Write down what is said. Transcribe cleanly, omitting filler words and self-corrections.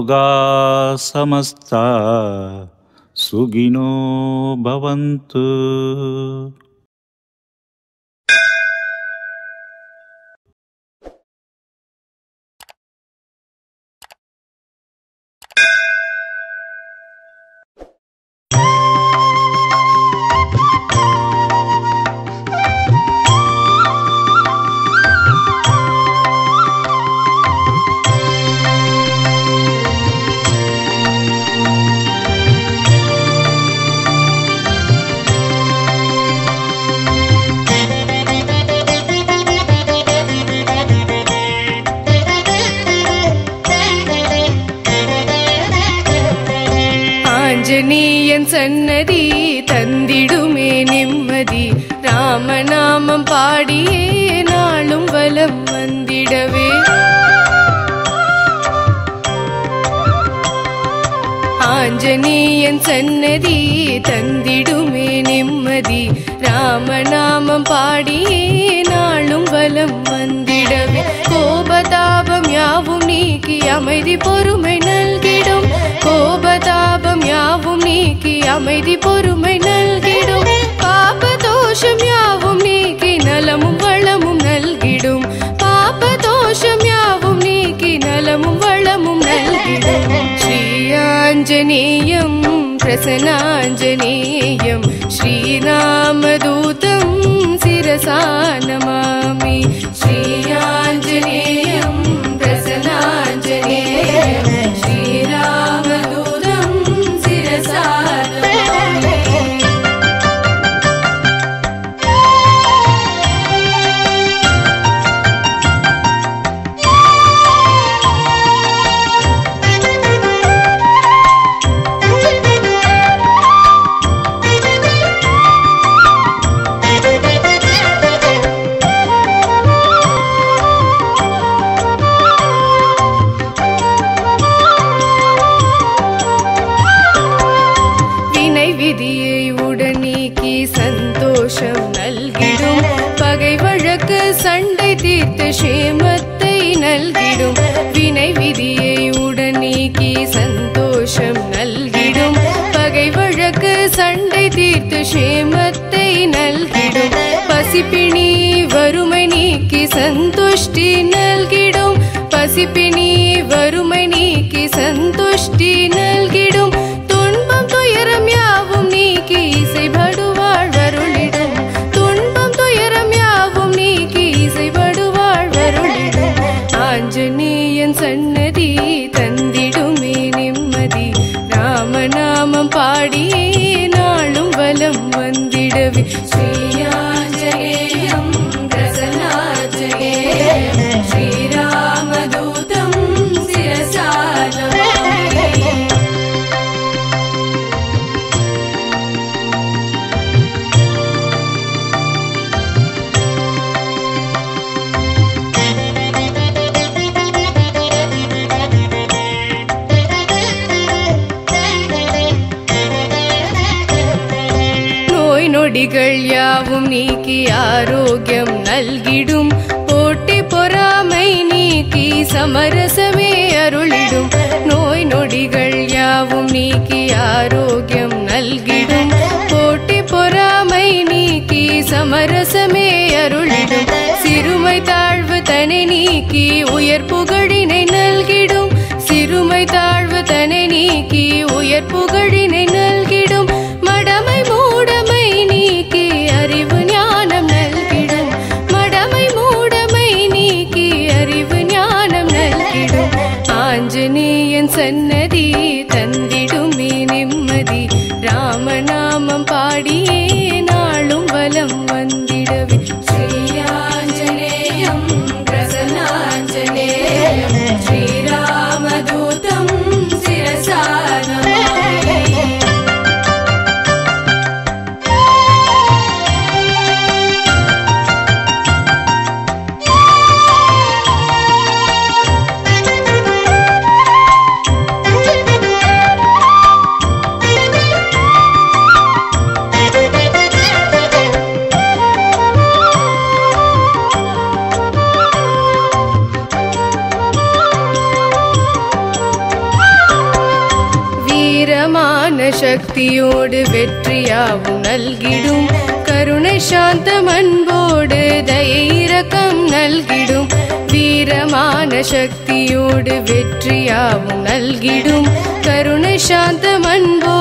लोका समस्ता सुखिनो भवन्तु। ஆஞ்சநேயன் சன்னதி தந்திடுமே நிம்மதி, ராமநாமம் பாடியே நாளும் வலம் வந்திடவே. ஆஞ்சநேயன் சன்னதி தந்திடுமே நிம்மதி, ராமநாமம் பாடியே நாளும் வலம் வந்திடவே. கோபதாபம் யாவும் நீக்கி அமைதி பொறுமை நல்கிடும், கோபதாபம் யாவும் நீக்கி அமைதி பொறுமை நல்கிடும். பாபதோஷம் யாவும் நீக்கி நலமும் வளமும் நல்கிடும், பாபதோஷம் யாவும் நீக்கி நலமும் வளமும் நல்கிடும். ஸ்ரீ ஆஞ்சநேயம் பிரசன்னாஞ்சநேயம், ஸ்ரீராமதூதம் சிரசா நமாமி. ஸ்ரீ ஆஞ்சநேயம் பிரசன்னாஞ்சநேயம், ஸ்ரீராமதூதம் சிரசா நமாமி. விதியை உடன் நீக்கி சந்தோஷம் நல்கிடும், பகை வழக்கு சண்டை தீர்த்து சேமத்தை நல்கிடும். வினை விதியை உடன் நீக்கி சந்தோஷம் நல்கிடும், பகை வழக்கு சண்டை தீர்த்து சேமத்தை நல்கிடும். பசிப்பிணி வறுமை நீக்கி சந்துஷ்டி நல்கிடும், பசிப்பிணி வறுமை நீக்கி சந்துஷ்டி நல்கிடும். துன்பம் துயரம் யாவும் நீக்கி இசைபடுவாழ் வருளிடும், துன்பம் துயரம் யாவும் நீக்கி இசைபடுவாழ் வருளிடும். ஆஞ்சநேயன் சன்னதி தந்திடுமே நிம்மதி, ராமநாமம் பாடியே நாளும் வலம் வந்திடவே. ஸ்ரீ ஆஞ்சநேயம் பிரசன்னாஞ்சநேயம், ஸ்ரீராமதூதம் சிரசா நமாமி. நொடிகள் யாவும் நீக்கி ஆரோக்கியம் நல்கிடும், போட்டி பொறாமை நீக்கி சமரசமே அருளிடும். நோய் நொடிகள் யாவும் நீக்கி ஆரோக்கியம் நல்கிடும், போட்டி பொறாமை நீக்கி சமரசமே அருளிடும். சிறுமை தாழ்வு தனை நீக்கி உயர் புகழினை நல்கிடும், சிறுமை தாழ்வு தனை நீக்கி உயர் புகழினை நல்கிடும். மடமை மூடமை நீக்கி அறிவு ஞானம் நல்கிடும், மடமை மூடமை நீக்கி அறிவு ஞானம் நல்கிடும். ஆஞ்சநேயன் சன்னதி தந்திடுமே நிம்மதி, ராமநாமம் பாடியே நாளும் வலம் வந்திடவே. ஸ்ரீ ஆஞ்சநேயம் பிரசன்னாஞ்சநேயம், ஸ்ரீராமதூதம் சிரசா நமாமி. வீரமான சக்தியோடு வெற்றியாவும் நல்கிடும் கருணை சாந்தம் அன்போடு தயை இரக்கம் நல்கிடும் வீரமான சக்தியோடு வெற்றியாவும் நல்கிடும் கருணை சாந்தம் அன்போடு